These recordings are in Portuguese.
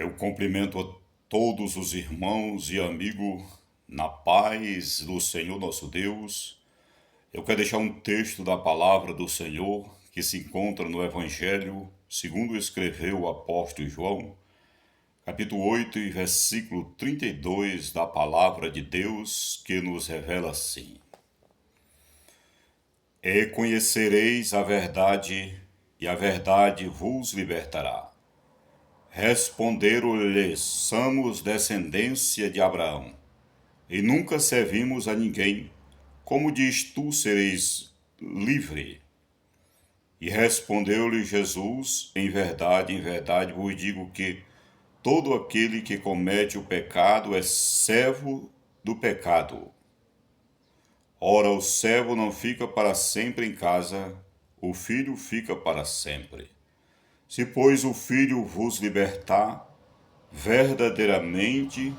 Eu cumprimento a todos os irmãos e amigos na paz do Senhor nosso Deus. Eu quero deixar um texto da palavra do Senhor que se encontra no Evangelho, segundo escreveu o apóstolo João, capítulo 8 e versículo 32 da palavra de Deus, que nos revela assim: E conhecereis a verdade, e a verdade vos libertará. Responderam-lhes: somos descendência de Abraão, e nunca servimos a ninguém. Como diz tu sereis livre? E respondeu-lhe Jesus: em verdade vos digo que todo aquele que comete o pecado é servo do pecado. Ora, o servo não fica para sempre em casa, o filho fica para sempre. Se, pois, o filho vos libertar, verdadeiramente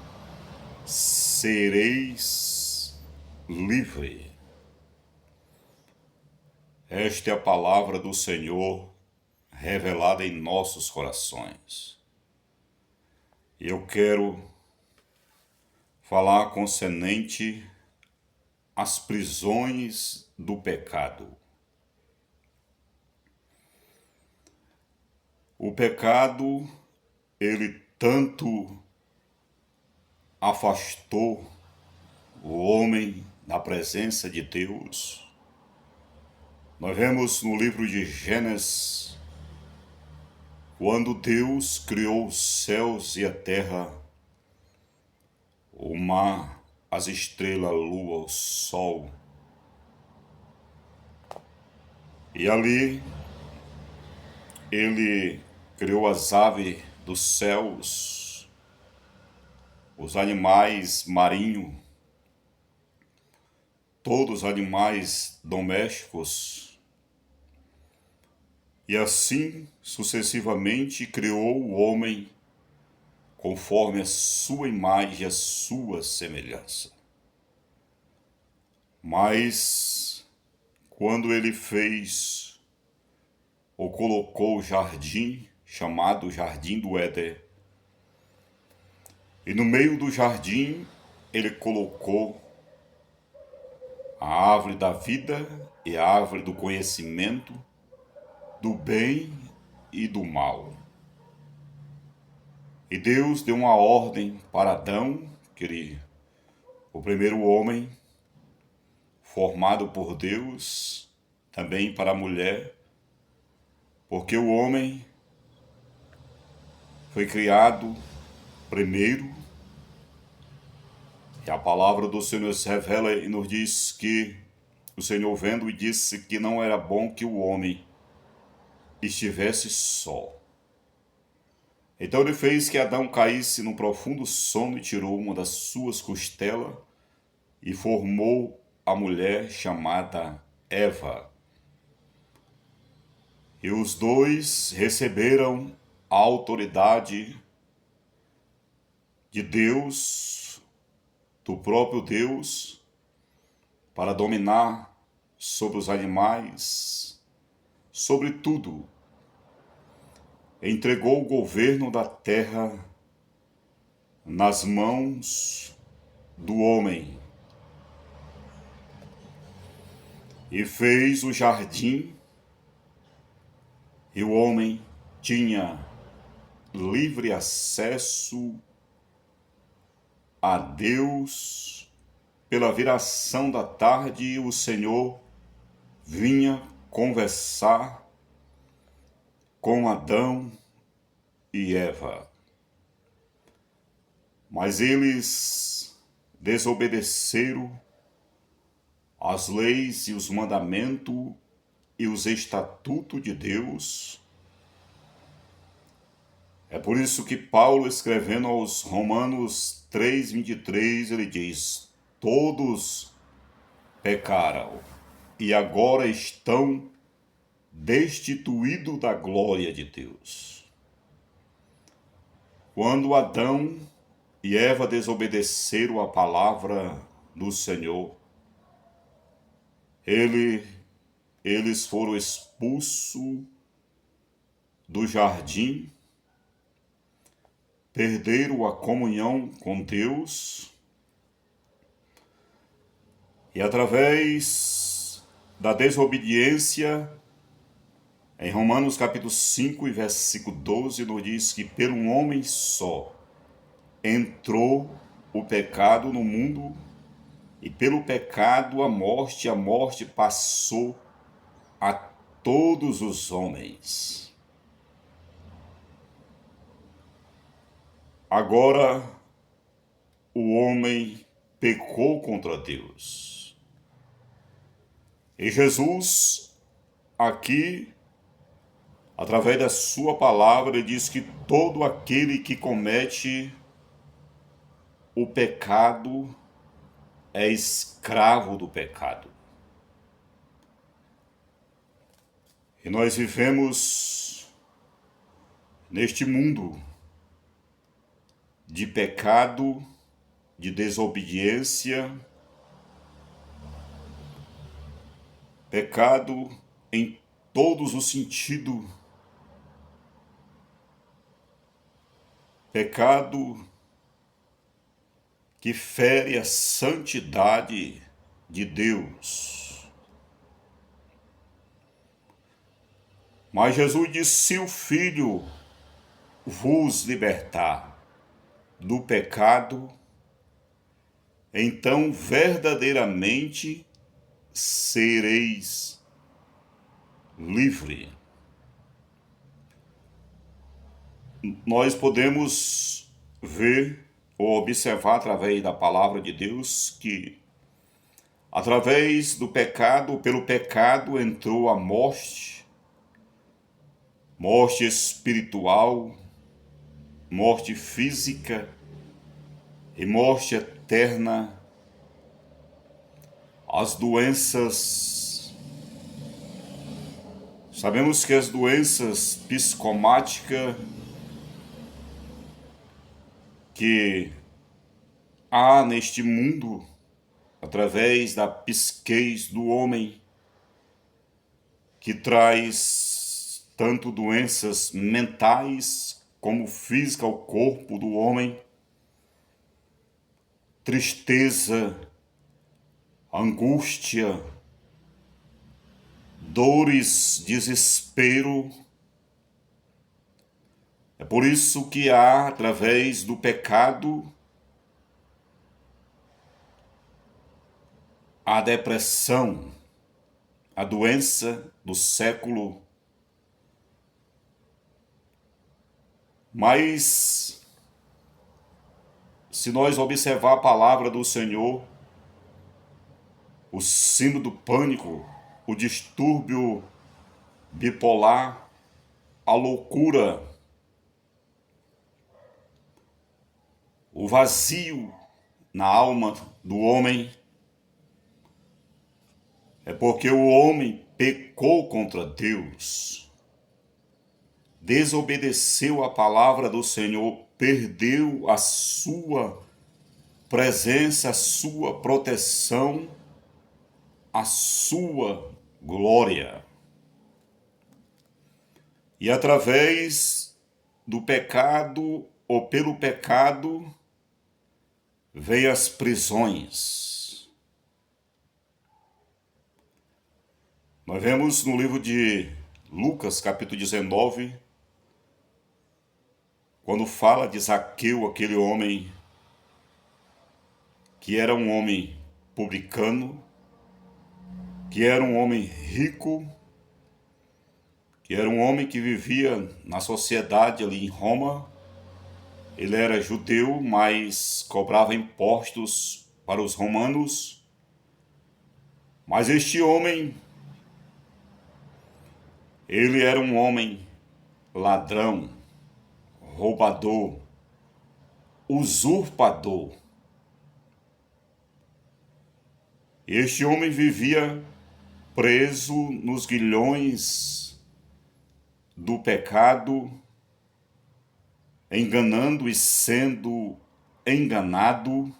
sereis livre. Esta é a palavra do Senhor revelada em nossos corações. Eu quero falar concernente às prisões do pecado. O pecado, ele tanto afastou o homem da presença de Deus. Nós vemos no livro de Gênesis, quando Deus criou os céus e a terra, o mar, as estrelas, a lua, o sol. E ali ele criou as aves dos céus, os animais marinhos, todos os animais domésticos. E assim sucessivamente criou o homem conforme a sua imagem e a sua semelhança. Mas quando ele fez ou colocou o jardim, chamado Jardim do Éden, e no meio do jardim ele colocou a árvore da vida e a árvore do conhecimento do bem e do mal. E Deus deu uma ordem para Adão, o primeiro homem formado por Deus, também para a mulher, porque o homem foi criado primeiro, e a palavra do Senhor nos revela e nos diz que o Senhor vendo e disse que não era bom que o homem estivesse só. Então ele fez que Adão caísse num profundo sono e tirou uma das suas costelas e formou a mulher chamada Eva. E os dois receberam a autoridade de Deus, do próprio Deus, para dominar sobre os animais, sobre tudo. Entregou o governo da terra nas mãos do homem e fez o jardim, e o homem tinha livre acesso a Deus. Pela viração da tarde, o Senhor vinha conversar com Adão e Eva. Mas eles desobedeceram as leis e os mandamentos e os estatutos de Deus. É por isso que Paulo, escrevendo aos Romanos 3:23, ele diz: todos pecaram e agora estão destituídos da glória de Deus. Quando Adão e Eva desobedeceram a palavra do Senhor, eles foram expulsos do jardim, perderam a comunhão com Deus e através da desobediência, em Romanos capítulo 5 e versículo 12, nos diz que pelo um homem só entrou o pecado no mundo e pelo pecado a morte passou a todos os homens. Agora o homem pecou contra Deus. E Jesus, aqui, através da sua palavra, ele diz que todo aquele que comete o pecado é escravo do pecado. E nós vivemos neste mundo de pecado, de desobediência, pecado em todos os sentidos, pecado que fere a santidade de Deus. Mas Jesus disse: se o Filho vos libertar do pecado, então verdadeiramente sereis livre. Nós podemos ver ou observar através da palavra de Deus que através do pecado, pelo pecado entrou a morte, morte espiritual, morte física e morte eterna. As doenças, sabemos que as doenças psicomáticas que há neste mundo, através da psique do homem, que traz tanto doenças mentais como físicas ao corpo do homem, tristeza, angústia, dores, desespero. É por isso que há, através do pecado, a depressão, a doença do século. Mas, se nós observar a palavra do Senhor, o síndrome do pânico, o distúrbio bipolar, a loucura, o vazio na alma do homem, é porque o homem pecou contra Deus, desobedeceu a palavra do Senhor, perdeu a sua presença, a sua proteção, a sua glória. E através do pecado ou pelo pecado vem as prisões. Nós vemos no livro de Lucas, capítulo 19, quando fala de Zaqueu, aquele homem que era um homem publicano, que era um homem rico, que era um homem que vivia na sociedade ali em Roma. Ele era judeu, mas cobrava impostos para os romanos. Mas este homem, ele era um homem ladrão, roubador, usurpador. Este homem vivia preso nos grilhões do pecado, enganando e sendo enganado,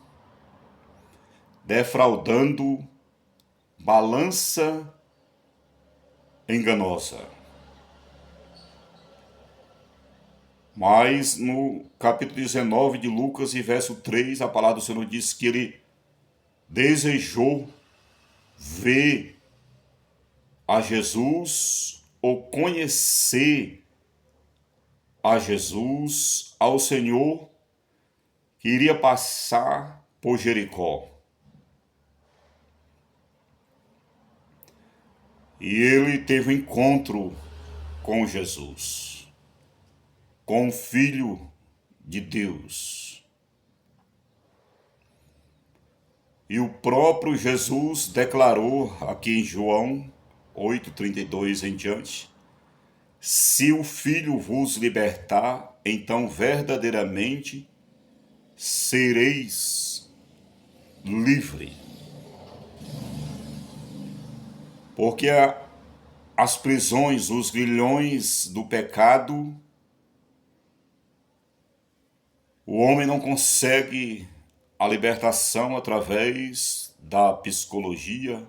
defraudando, balança enganosa. Mas no capítulo 19 de Lucas e verso 3, a palavra do Senhor diz que ele desejou ver a Jesus ou conhecer a Jesus, ao Senhor que iria passar por Jericó. E ele teve um encontro com Jesus, com o Filho de Deus. E o próprio Jesus declarou aqui em João 8:32 em diante: se o Filho vos libertar, então verdadeiramente sereis livre. Porque as prisões, os grilhões do pecado, o homem não consegue a libertação através da psicologia,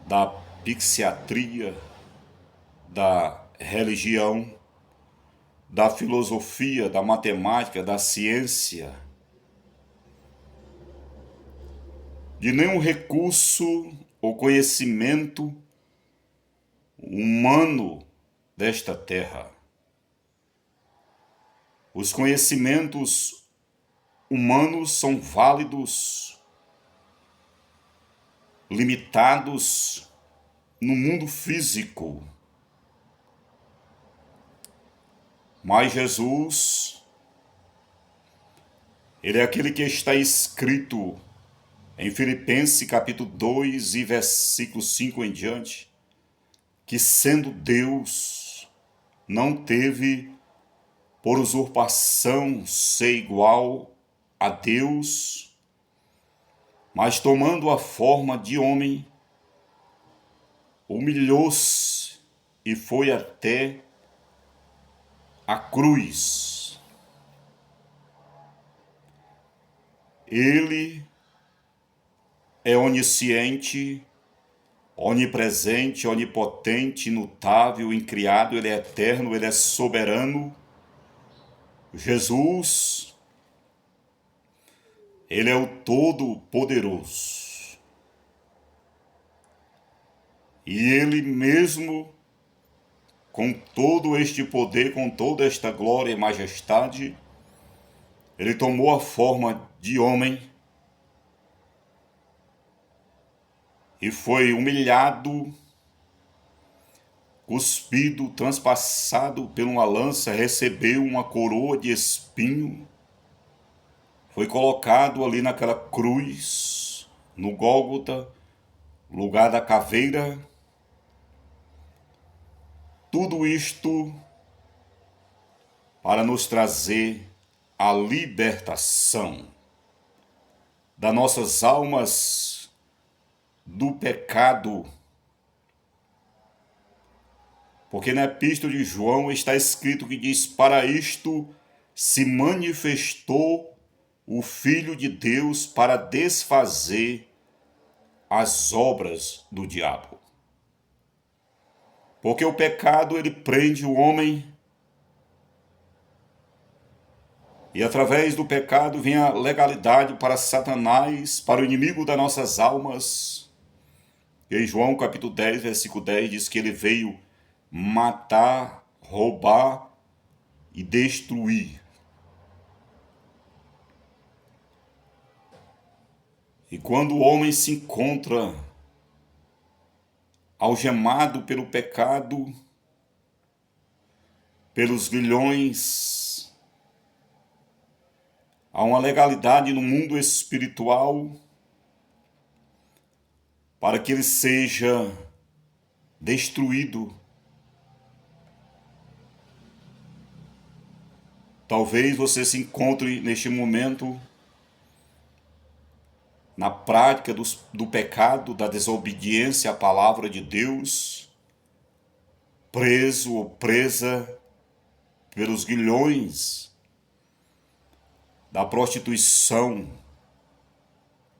da psiquiatria, da religião, da filosofia, da matemática, da ciência, de nenhum recurso ou conhecimento humano desta terra. Os conhecimentos humanos são válidos, limitados no mundo físico. Mas Jesus, ele é aquele que está escrito em Filipenses capítulo 2 e versículo 5 em diante, que sendo Deus, não teve por usurpação ser igual a Deus, mas tomando a forma de homem, humilhou-se e foi até a cruz. Ele é onisciente, onipresente, onipotente, imutável, incriado, ele é eterno, ele é soberano. Jesus, ele é o Todo-Poderoso. E ele mesmo, com todo este poder, com toda esta glória e majestade, ele tomou a forma de homem e foi humilhado, cuspido, transpassado por uma lança, recebeu uma coroa de espinho, foi colocado ali naquela cruz, no Gólgota, lugar da caveira. Tudo isto para nos trazer a libertação das nossas almas do pecado. Porque na epístola de João está escrito que diz: para isto se manifestou o Filho de Deus para desfazer as obras do diabo. Porque o pecado, ele prende o homem, e através do pecado vem a legalidade para Satanás, para o inimigo das nossas almas. E em João capítulo 10, versículo 10, diz que ele veio matar, roubar e destruir. E quando o homem se encontra algemado pelo pecado, pelos grilhões, há uma legalidade no mundo espiritual para que ele seja destruído. Talvez você se encontre neste momento na prática do pecado, da desobediência à palavra de Deus, preso ou presa pelos grilhões da prostituição,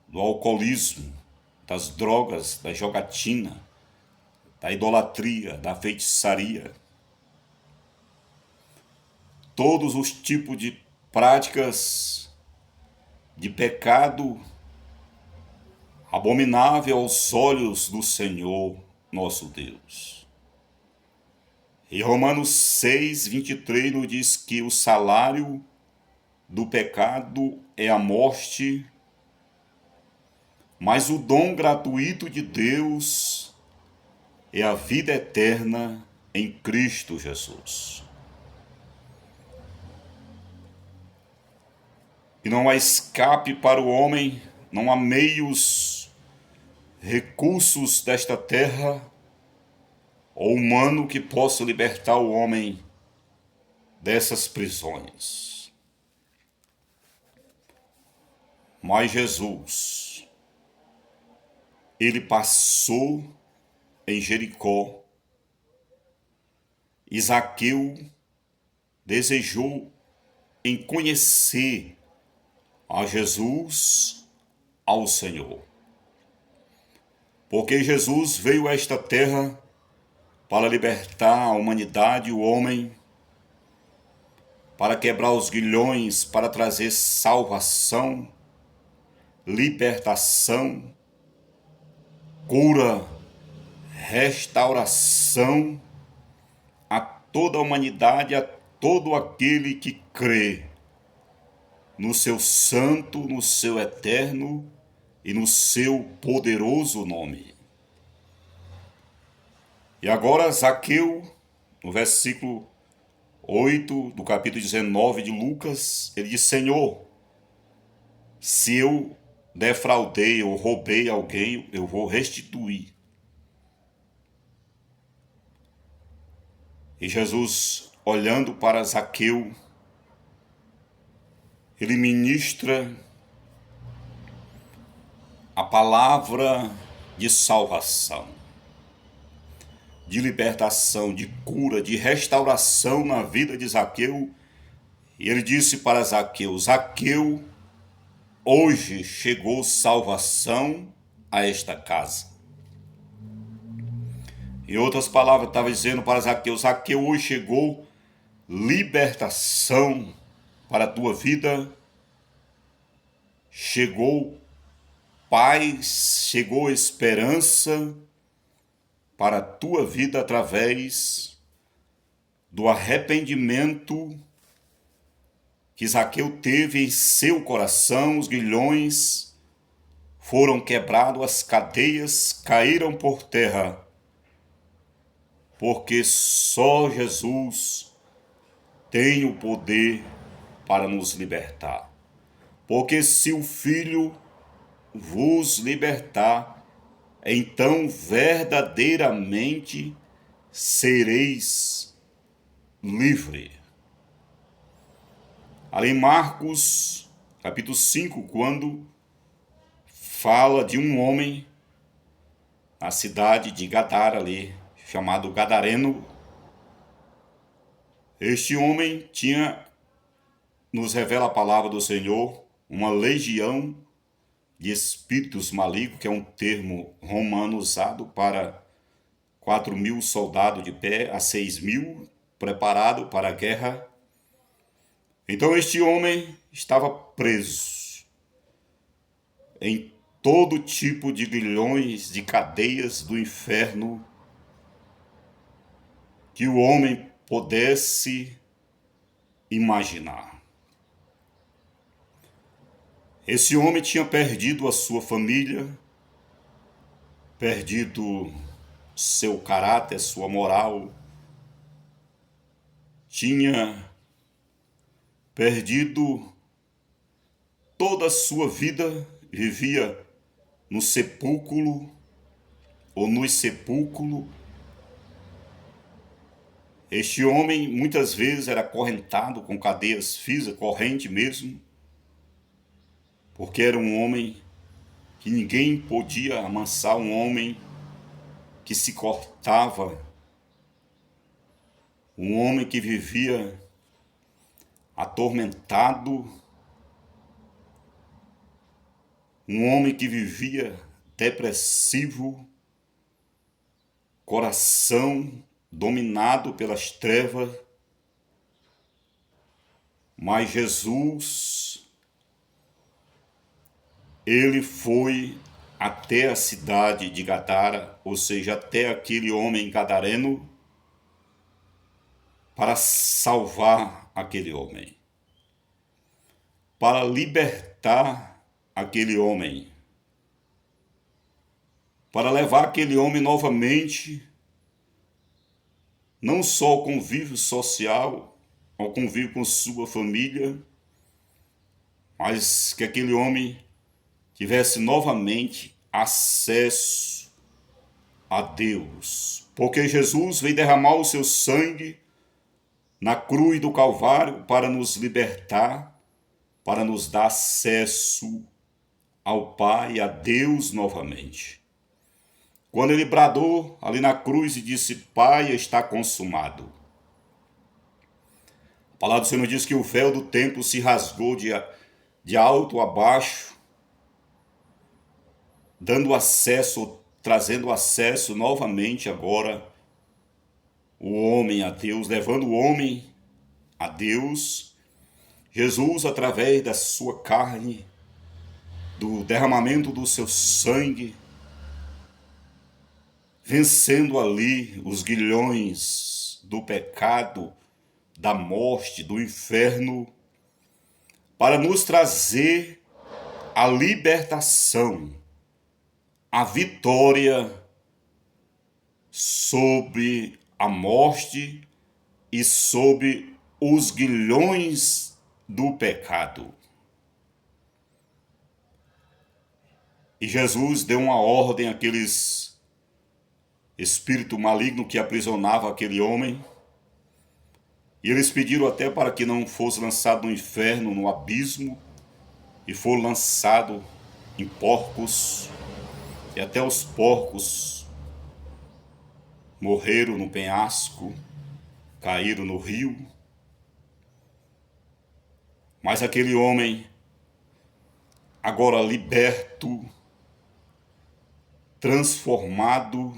do alcoolismo, das drogas, da jogatina, da idolatria, da feitiçaria. todos os tipos de práticas de pecado abominável aos olhos do Senhor nosso Deus. E Romanos 6:23 nos diz que o salário do pecado é a morte, mas o dom gratuito de Deus é a vida eterna em Cristo Jesus. E não há escape para o homem, não há meios, recursos desta terra ou humano que possa libertar o homem dessas prisões. Mas Jesus, ele passou em Jericó e Zaqueu desejou em conhecer a Jesus, ao Senhor. Porque Jesus veio a esta terra para libertar a humanidade, o homem, para quebrar os grilhões, para trazer salvação, libertação, cura, restauração a toda a humanidade, a todo aquele que crê no seu santo, no seu eterno e no seu poderoso nome. E agora Zaqueu, no versículo 8 do capítulo 19 de Lucas, ele diz: Senhor, se eu defraudei ou roubei alguém, eu vou restituir. E Jesus, olhando para Zaqueu, ele ministra a palavra de salvação, de libertação, de cura, de restauração na vida de Zaqueu. E ele disse para Zaqueu: Zaqueu, hoje chegou salvação a esta casa. Em outras palavras, estava dizendo para Zaqueu: Zaqueu, hoje chegou libertação para a tua vida, chegou paz, chegou esperança para a tua vida através do arrependimento que Zaqueu teve em seu coração. Os grilhões foram quebrados, as cadeias caíram por terra, porque só Jesus tem o poder para nos libertar. Porque se o Filho vos libertar, então verdadeiramente sereis livre. Ali em Marcos, capítulo 5, quando fala de um homem na cidade de Gadara ali, chamado Gadareno. Este homem tinha, nos revela a palavra do Senhor, uma legião de espíritos malignos, que é um termo romano usado para 4.000 soldados de pé a 6.000, preparado para a guerra. Então este homem estava preso em todo tipo de grilhões, de cadeias do inferno que o homem pudesse imaginar. Esse homem tinha perdido a sua família, perdido seu caráter, sua moral, tinha perdido toda a sua vida, vivia no sepulcro ou nos sepulcros. Este homem muitas vezes era acorrentado com cadeias físicas, corrente mesmo, porque era um homem que ninguém podia amansar, um homem que se cortava, um homem que vivia atormentado, um homem que vivia depressivo, coração dominado pelas trevas. Mas Jesus, ele foi até a cidade de Gadara, ou seja, até aquele homem gadareno, para salvar aquele homem, para libertar aquele homem, para levar aquele homem novamente, não só ao convívio social, ao convívio com sua família, mas que aquele homem tivesse novamente acesso a Deus. Porque Jesus veio derramar o seu sangue na cruz do Calvário para nos libertar, para nos dar acesso ao Pai, a Deus novamente. Quando ele bradou ali na cruz e disse: Pai, está consumado. A palavra do Senhor diz que o véu do templo se rasgou de alto a baixo, dando acesso, trazendo acesso novamente agora o homem a Deus, levando o homem a Deus. Jesus, através da sua carne, do derramamento do seu sangue, vencendo ali os grilhões do pecado, da morte, do inferno, para nos trazer a libertação, a vitória sobre a morte e sobre os grilhões do pecado. E Jesus deu uma ordem àqueles espírito maligno que aprisionava aquele homem, e eles pediram até para que não fosse lançado no inferno, no abismo, e for lançado em porcos, e até os porcos morreram no penhasco, caíram no rio. Mas aquele homem, agora liberto, transformado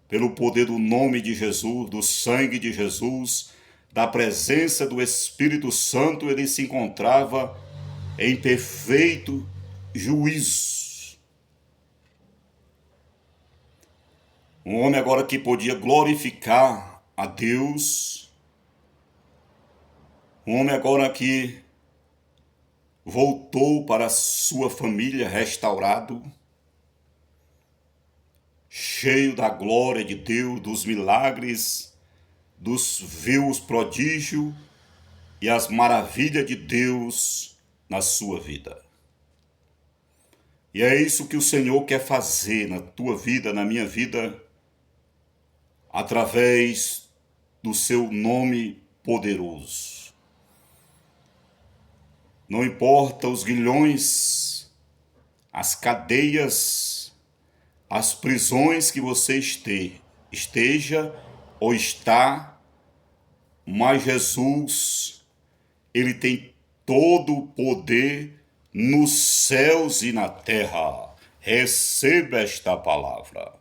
pelo poder do nome de Jesus, do sangue de Jesus, da presença do Espírito Santo, ele se encontrava em perfeito juízo. Um homem agora que podia glorificar a Deus, um homem agora que voltou para a sua família restaurado, cheio da glória de Deus, dos milagres, viu os prodígios e as maravilhas de Deus na sua vida. E é isso que o Senhor quer fazer na tua vida, na minha vida, através do seu nome poderoso. Não importa os grilhões, as cadeias, as prisões que você esteja ou está, mas Jesus, ele tem todo o poder nos céus e na terra. Receba esta palavra.